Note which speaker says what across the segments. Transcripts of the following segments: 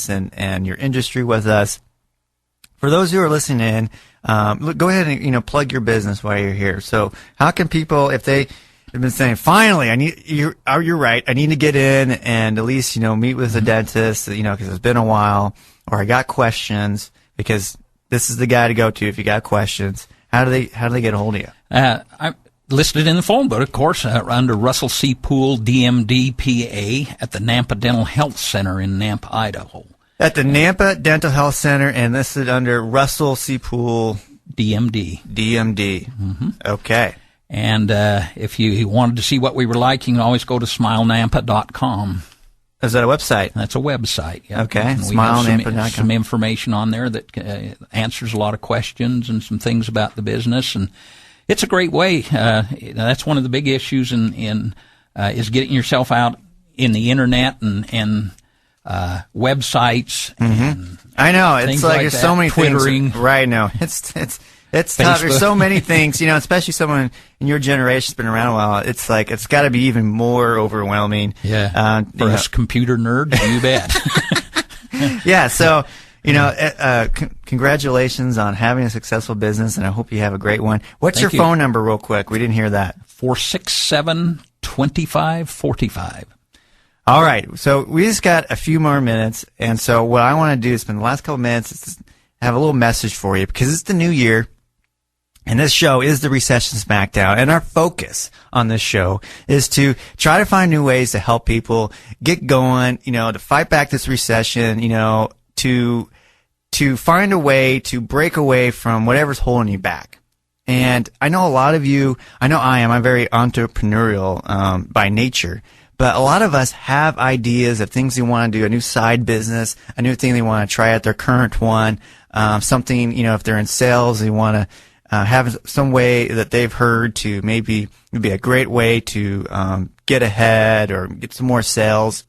Speaker 1: and your industry with us. For those who are listening in, go ahead and plug your business while you're here. So how can people, if they have been saying, finally, you're right, I need to get in and at least meet with a dentist, because it's been a while, or I got questions, because this is the guy to go to if you got questions. How do they get a hold of you?
Speaker 2: I'm listed in the phone book, of course, under Russell C. Poole, DMD, PA, at the Nampa Dental Health Center in Nampa, Idaho.
Speaker 1: At the Nampa Dental Health Center, and listed under Russell C. Poole,
Speaker 2: DMD.
Speaker 1: DMD. Mm-hmm. Okay.
Speaker 2: And if you wanted to see what we were like, you can always go to smilenampa.com.
Speaker 1: Is that a website?
Speaker 2: That's a website. Yeah.
Speaker 1: Okay.
Speaker 2: Smilenampa.com. Some information on there that answers a lot of questions and some things about the business, and it's a great way. That's one of the big issues is getting yourself out in the internet and websites.
Speaker 1: Mm-hmm.
Speaker 2: And
Speaker 1: I know it's like there's so many
Speaker 2: Twittering.
Speaker 1: things right now. It's tough. There's so many things, especially someone in your generation's been around a while. It's like it's got to be even more overwhelming.
Speaker 2: Yeah, for us computer nerds, you bet.
Speaker 1: Yeah. So congratulations on having a successful business, and I hope you have a great one. What's your phone number, real quick? We didn't hear that.
Speaker 2: 467-2545.
Speaker 1: All right, so we just got a few more minutes, and so what I want to do is spend the last couple minutes is have a little message for you, because it's the new year, and this show is the Recession Smackdown, and our focus on this show is to try to find new ways to help people get going, to fight back this recession, to find a way to break away from whatever's holding you back. And I know a lot of you, I'm very entrepreneurial by nature. But a lot of us have ideas of things they want to do, a new side business, a new thing they want to try at their current one, something, if they're in sales, they want to have some way that they've heard to maybe it'd be a great way to get ahead or get some more sales.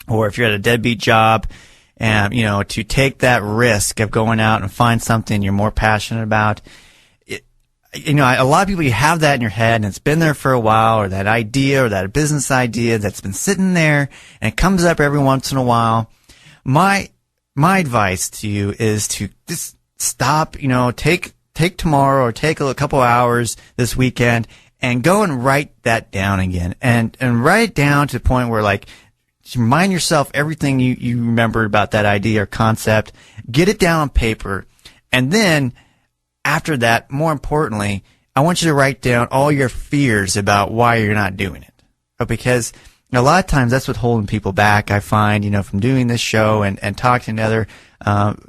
Speaker 1: Or if you're at a deadbeat job, and to take that risk of going out and find something you're more passionate about. A lot of people, you have that in your head and it's been there for a while, or that idea or that business idea that's been sitting there and it comes up every once in a while. My advice to you is to just stop, take tomorrow or take a couple hours this weekend and go and write that down again and write it down to the point where remind yourself everything you remembered about that idea or concept, get it down on paper, and then after that, more importantly, I want you to write down all your fears about why you're not doing it. Because a lot of times that's what's holding people back, I find, from doing this show and talking to other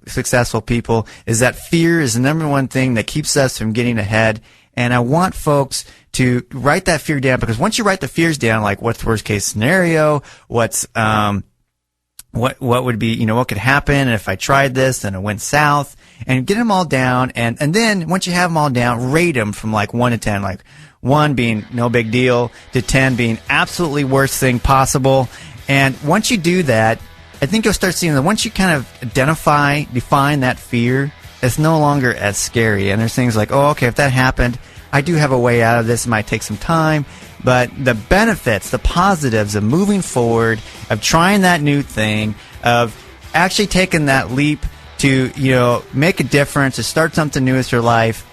Speaker 1: successful people, is that fear is the number one thing that keeps us from getting ahead. And I want folks to write that fear down, because once you write the fears down, like what's the worst case scenario, what's what would be, what could happen if I tried this and it went south, and get them all down, and then once you have them all down, rate them from 1 to 10, 1 being no big deal to 10 being absolutely worst thing possible. And once you do that, I think you'll start seeing that once you kind of define that fear, it's no longer as scary. And there's things like, oh, okay, if that happened, I do have a way out of this. It might take some time, but the benefits, the positives of moving forward, of trying that new thing, of actually taking that leap to, make a difference, to start something new with your life,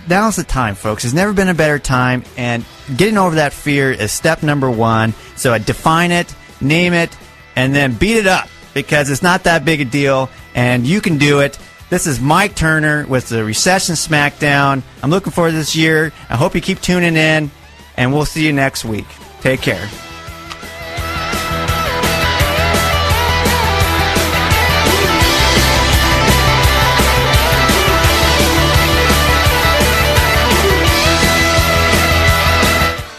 Speaker 1: now's the time, folks. There's never been a better time, and getting over that fear is step number 1. So define it, name it, and then beat it up, because it's not that big a deal, and you can do it. This is Mike Turner with the Recession Smackdown. I'm looking forward to this year. I hope you keep tuning in, and we'll see you next week. Take care.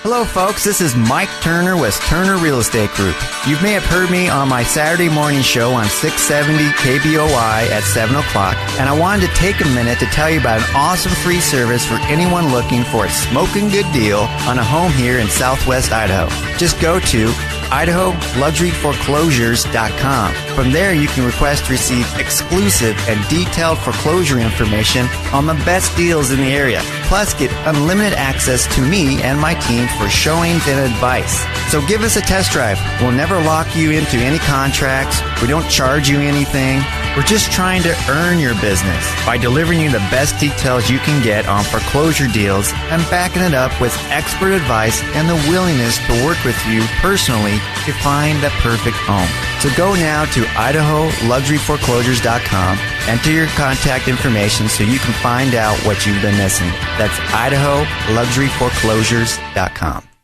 Speaker 1: Hello, folks. This is Mike Turner with Turner Real Estate Group. You may have heard me on my Saturday morning show on 670 KBOI at 7 o'clock, and I wanted to take a minute to tell you about an awesome free service for anyone looking for a smoking good deal on a home here in Southwest Idaho. Just go to IdahoLuxuryForeclosures.com. From there, you can request to receive exclusive and detailed foreclosure information on the best deals in the area. Plus, get unlimited access to me and my team for showings and advice. So give us a test drive. We'll never lock you into any contracts. We don't charge you anything. We're just trying to earn your business by delivering you the best details you can get on foreclosure deals and backing it up with expert advice and the willingness to work with you personally to find the perfect home. So go now to IdahoLuxuryForeclosures.com, enter your contact information so you can find out what you've been missing. That's IdahoLuxuryForeclosures.com.